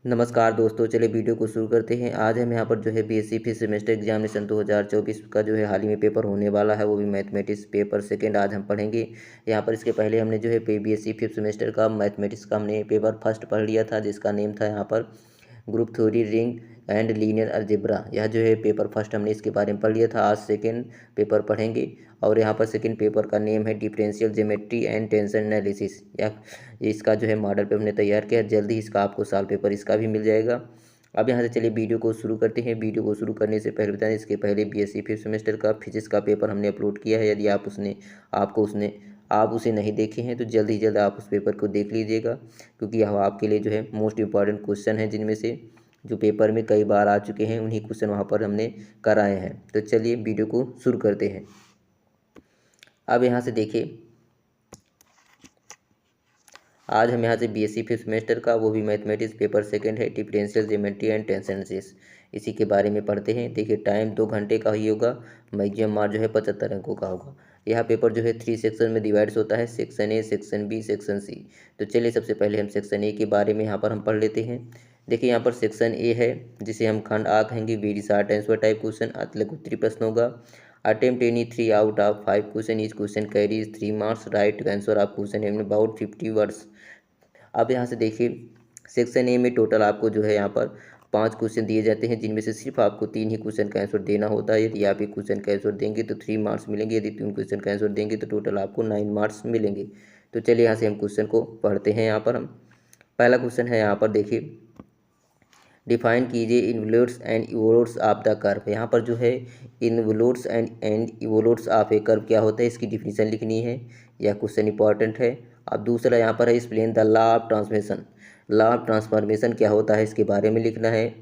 नमस्कार दोस्तों, चलिए वीडियो को शुरू करते हैं। आज हम यहाँ पर जो है बीएससी फिफ्थ सेमेस्टर एग्जामिनेशन 2024 का जो है हाल ही में पेपर होने वाला है, वो भी मैथमेटिक्स पेपर सेकंड आज हम पढ़ेंगे। यहाँ पर इसके पहले हमने जो है बीएससी फिफ्थ सेमेस्टर का मैथमेटिक्स का हमने पेपर फर्स्ट पढ़ लिया था, जिसका नेम था यहाँ पर group theory ring and linear algebra. यह जो है पेपर फर्स्ट हमने इसके बारे में पढ़ लिया था। आज सेकेंड पेपर पढ़ेंगे और यहाँ पर सेकेंड पेपर का नेम है differential geometry and tension analysis. यह इसका जो है मॉडल पे हमने तैयार किया, जल्दी इसका आपको सॉल्व पेपर इसका भी मिल जाएगा। अब यहाँ से चलिए वीडियो को शुरू करते हैं। वीडियो को शुरू करने से पहले बताएं, इसके पहले बीएससी फिफ्थ सेमेस्टर का फिजिक्स का पेपर हमने अपलोड किया है। यदि आप उसे नहीं देखे हैं तो जल्द ही जल्द आप उस पेपर को देख लीजिएगा, क्योंकि यह आपके लिए जो है मोस्ट इंपॉर्टेंट क्वेश्चन है, जिनमें से जो पेपर में कई बार आ चुके हैं उन्हीं क्वेश्चन वहाँ पर हमने कराए हैं। तो चलिए वीडियो को शुरू करते हैं। अब यहाँ से देखिए, आज हम यहाँ से बीएससी फिफ्थ सेमेस्टर का, वो भी मैथमेटिक्स पेपर सेकंड है, differential geometry and tension analysis, इसी के बारे में पढ़ते हैं। देखिए टाइम 2 घंटे का ही होगा, मैक्सिमम मार्क जो है 75 अंकों का होगा। यह पेपर जो है 3 सेक्शन में डिवाइड्स होता है, section A, section B, section C. तो चलिए सबसे पहले हम सेक्शन ए के बारे में यहाँ पर हम पढ़ लेते हैं। देखिए यहाँ पर सेक्शन ए है, जिसे हम खंड आ कहेंगे। Very short answer type question, लघुत्तरीय प्रश्न होगा। Attempt any 3 out of 5 question, each question carries 3 marks. Write answer of question in about 50 words. अब यहाँ से देखिए, सेक्शन ए में टोटल आपको जो है यहाँ पर 5 क्वेश्चन दिए जाते हैं, जिनमें से सिर्फ आपको 3 ही क्वेश्चन का आंसर देना होता है। यदि आप एक क्वेश्चन का आंसर देंगे तो 3 मार्क्स मिलेंगे, यदि 3 क्वेश्चन का आंसर देंगे तो टोटल आपको 9 मार्क्स मिलेंगे। तो चलिए यहाँ से हम क्वेश्चन को पढ़ते हैं। यहाँ पर हम पहला क्वेश्चन है, यहाँ पर देखिए, डिफाइन कीजिए इन्वोल्यूट्स and evolutes of the curve. यहाँ पर जो है इन्वोल्यूट्स and evolutes of a curve क्या होता है, इसकी डिफिनीशन लिखनी है। यह क्वेश्चन इंपॉर्टेंट है। अब दूसरा यहाँ पर है, explain the law of transformation. Law of transformation क्या होता है, इसके बारे में लिखना है।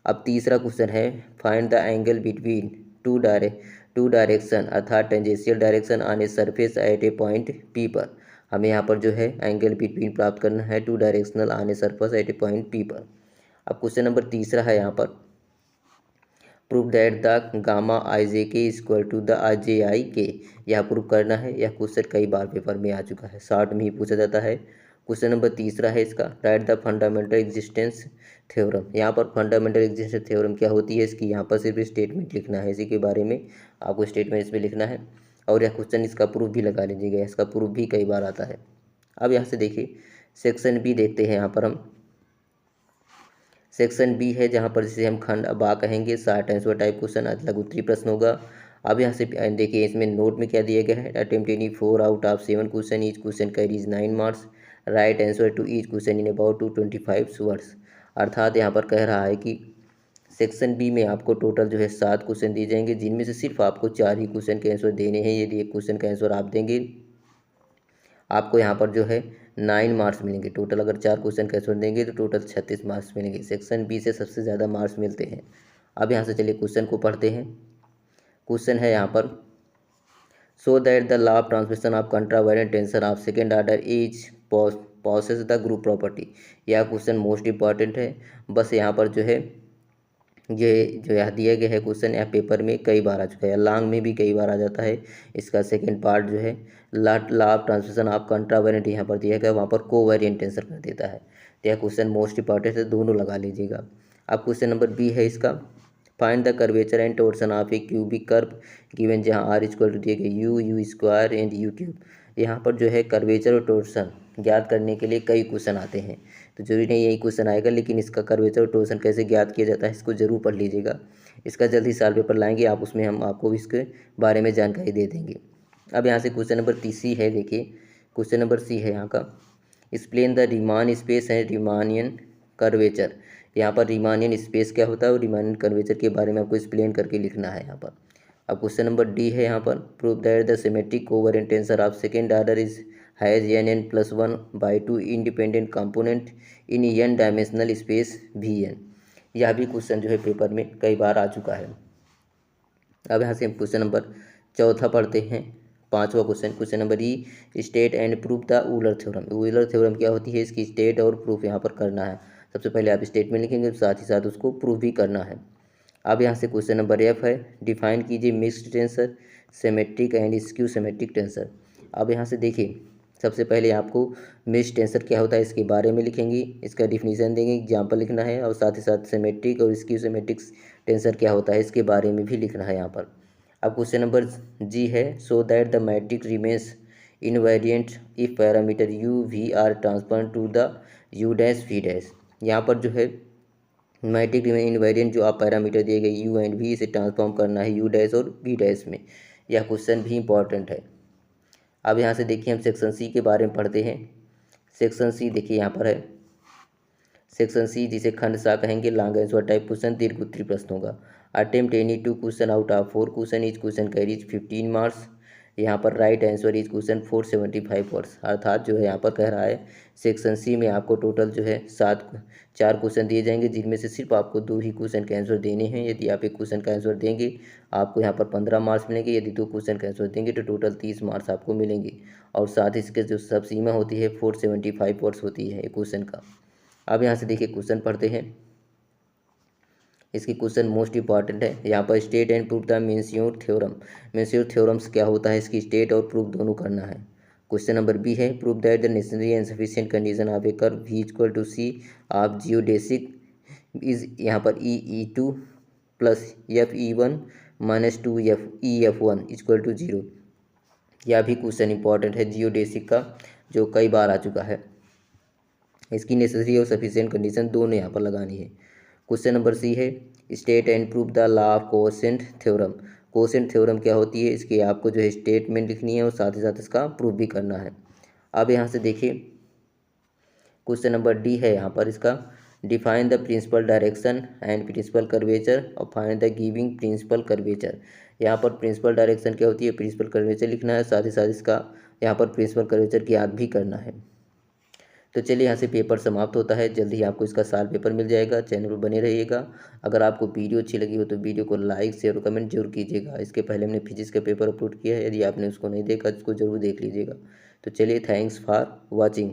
अब तीसरा क्वेश्चन है, find the angle between two direction अर्थात tangential direction on a surface at a point P पर। हमें यहाँ पर जो है एंगल बिटवीन प्राप्त करना है two directional on a surface at a point P पर। अब क्वेश्चन नंबर तीसरा है यहाँ पर, prove that the gamma I J K equal to the I J I K. यह प्रूव करना है। यह क्वेश्चन कई बार पेपर में आ चुका है, शॉर्ट में ही पूछा जाता है। क्वेश्चन नंबर तीसरा है इसका, right the fundamental existence theorem. यहाँ पर फंडामेंटल एग्जिस्टेंस थ्योरम क्या होती है, इसकी यहाँ पर सिर्फ स्टेटमेंट लिखना है, इसी के बारे में आपको स्टेटमेंट इसमें लिखना है। और यह क्वेश्चन इसका प्रूफ भी लगा लीजिएगा, इसका प्रूफ भी कई बार आता है। अब यहाँ से देखिए, सेक्शन बी देखते हैं। यहाँ पर हम सेक्शन बी है, जहाँ पर जिसे हम खंड बा कहेंगे, शॉर्ट आंसर टाइप क्वेश्चन, लघुत्तरीय प्रश्न होगा। अब यहाँ से देखिए, इसमें नोट में क्या दिया गया है, attempt any 4 out of 7 question, each question carries 9 marks. Write answer to each question in about 225 words. अर्थात यहाँ पर कह रहा है कि सेक्शन बी में आपको टोटल जो है 7 क्वेश्चन दिए जाएंगे, जिनमें से सिर्फ आपको 4 ही क्वेश्चन के आंसर देने हैं। यदि एक क्वेश्चन का आंसर आप देंगे, आपको यहाँ पर जो है 9 मार्क्स मिलेंगे टोटल। अगर 4 क्वेश्चन का आंसर देंगे तो टोटल 36 मार्क्स मिलेंगे। सेक्शन बी से सबसे ज़्यादा मार्क्स मिलते हैं। अब यहाँ से चलिए क्वेश्चन को पढ़ते हैं। क्वेश्चन है यहाँ पर, so that the law of transmission of contravariant tensor of second order is possess the group property. यह क्वेश्चन मोस्ट इंपॉर्टेंट है। बस यहाँ पर जो है, ये जो यह दिया गया है क्वेश्चन, यह पेपर में कई बार आ चुका है, लॉन्ग में भी कई बार आ जाता है। इसका सेकंड पार्ट जो है, लॉ ऑफ ट्रांसमिशन ऑफ कंट्रावेलेंट यहाँ पर दिया गया, वहाँ पर कोवेरिएंट आंसर कर देता है। तो यह क्वेश्चन मोस्ट इंपॉर्टेंट है, दोनों लगा लीजिएगा। अब क्वेश्चन नंबर बी है इसका, find the curvature and torsion of A cubic curve given, जहाँ आर इक्वल टू दिया गया you square and u cube. यहाँ पर जो है कर्वेचर और टोर्सन ज्ञात करने के लिए कई क्वेश्चन आते हैं, तो जरूरी नहीं यही क्वेश्चन आएगा, लेकिन इसका कर्वेचर और टोर्सन कैसे ज्ञात किया जाता है इसको जरूर पढ़ लीजिएगा। इसका जल्दी सॉल्व पेपर लाएंगे आप, उसमें हम आपको इसके बारे में जानकारी दे देंगे। अब यहाँ से क्वेश्चन नंबर सी है, देखिए क्वेश्चन नंबर सी है यहाँ का, explain the Riemann space and Riemannian curvature. यहाँ पर रीमानियन स्पेस क्या होता है और रीमानियन कर्वेचर के बारे में आपको एक्सप्लेन करके लिखना है यहाँ पर। अब क्वेश्चन नंबर डी है यहाँ पर, prove that the symmetric covariant tensor of second order is has n+1/2 independent component in n dimensional space Vn। यह भी क्वेश्चन जो है पेपर में कई बार आ चुका है। अब यहाँ से हम क्वेश्चन नंबर चौथा पढ़ते हैं, पांचवा question. Question number E, state and proof the Euler theorem. Euler theorem क्या होती है, इसकी स्टेट और प्रूफ यहाँ पर करना है। सबसे पहले आप स्टेटमेंट लिखेंगे, साथ ही साथ उसको प्रूफ भी करना है। अब यहाँ से क्वेश्चन नंबर एफ है, डिफाइन कीजिए mixed tensor, symmetric and skew symmetric tensor. अब यहाँ से देखिए, सबसे पहले आपको मेश टेंसर क्या होता है इसके बारे में लिखेंगे, इसका डिफिनीशन देंगे, एग्जाम्पल लिखना है, और साथ ही साथ सिमेट्रिक और स्क्यू सिमेट्रिक टेंसर क्या होता है इसके बारे में भी लिखना है यहाँ पर। अब क्वेश्चन नंबर जी है, so that the matrix remains invariant if parameter U V are transfer to the U dash V dash. यहाँ पर जो है मैट्रिक रिमेन इनवेरिएंट जो आप पैरामीटर दिए गए यू एंड वी, इसे ट्रांसफॉर्म करना है यू डैश और वी डैश में। यह क्वेश्चन भी इंपॉर्टेंट है। अब यहाँ से देखिए हम सेक्शन सी के बारे में पढ़ते हैं। सेक्शन सी देखिए यहाँ पर है, सेक्शन सी जिसे खंड सा कहेंगे, लॉन्ग आंसर टाइप क्वेश्चन, दीर्घ उत्तरीय प्रश्न होगा। Attempt any 2 question out of 4 question, each question carries 15 marks. यहाँ पर right answer is question 475 words. अर्थात जो है यहाँ पर कह रहा है सेक्शन सी में आपको टोटल जो है 4 क्वेश्चन दिए जाएंगे, जिनमें से सिर्फ आपको 2 ही क्वेश्चन के आंसर देने हैं। यदि आप एक क्वेश्चन का आंसर देंगे आपको यहाँ पर 15 मार्क्स मिलेंगे, यदि 2 क्वेश्चन का आंसर देंगे तो टोटल 30 मार्क्स आपको मिलेंगे। और साथ ही इसके जो सब सीमा होती है 475 वर्ड्स होती है एक क्वेश्चन का। अब यहाँ से देखिए क्वेश्चन पढ़ते हैं। इसकी क्वेश्चन मोस्ट इंपॉर्टेंट है। यहाँ पर state and proof the Meusnier theorem. Meusnier theorems क्या होता है, इसकी स्टेट और प्रूफ दोनों करना है। क्वेश्चन नंबर बी है, proof that the necessary and sufficient condition of a curve V equal to C of geodesic is, यहाँ पर E2 plus FE1 minus 2 FE1 equal to 0। यह भी क्वेश्चन इंपॉर्टेंट है जियोडेसिक का, जो कई बार आ चुका है। इसकी नेसेसरी और सफिशिएंट कंडीशन दोनों यहाँ पर लगानी है। क्वेश्चन नंबर सी है, state and proof the law of quotient theorem. Quotient theorem क्या होती है, इसकी आपको जो है स्टेटमेंट लिखनी है और साथ ही साथ इसका प्रूफ भी करना है। अब यहाँ से देखिए क्वेश्चन नंबर डी है, यहाँ पर इसका define the principal direction and principal curvature और find the giving principal curvature. यहाँ पर प्रिंसिपल डायरेक्शन क्या होती है, प्रिंसिपल कर्वेचर लिखना है, साथ ही साथ इसका यहाँ पर प्रिंसिपल कर्वेचर की याद भी करना है। तो चलिए यहाँ से पेपर समाप्त होता है। जल्दी ही आपको इसका साल पेपर मिल जाएगा। चैनल पर बने रहिएगा। अगर आपको वीडियो अच्छी लगी हो तो वीडियो को लाइक शेयर और कमेंट जरूर कीजिएगा। इसके पहले हमने फिजिक्स का पेपर अपलोड किया है, यदि आपने उसको नहीं देखा उसको जरूर देख लीजिएगा। तो चलिए, थैंक्स फॉर वॉचिंग।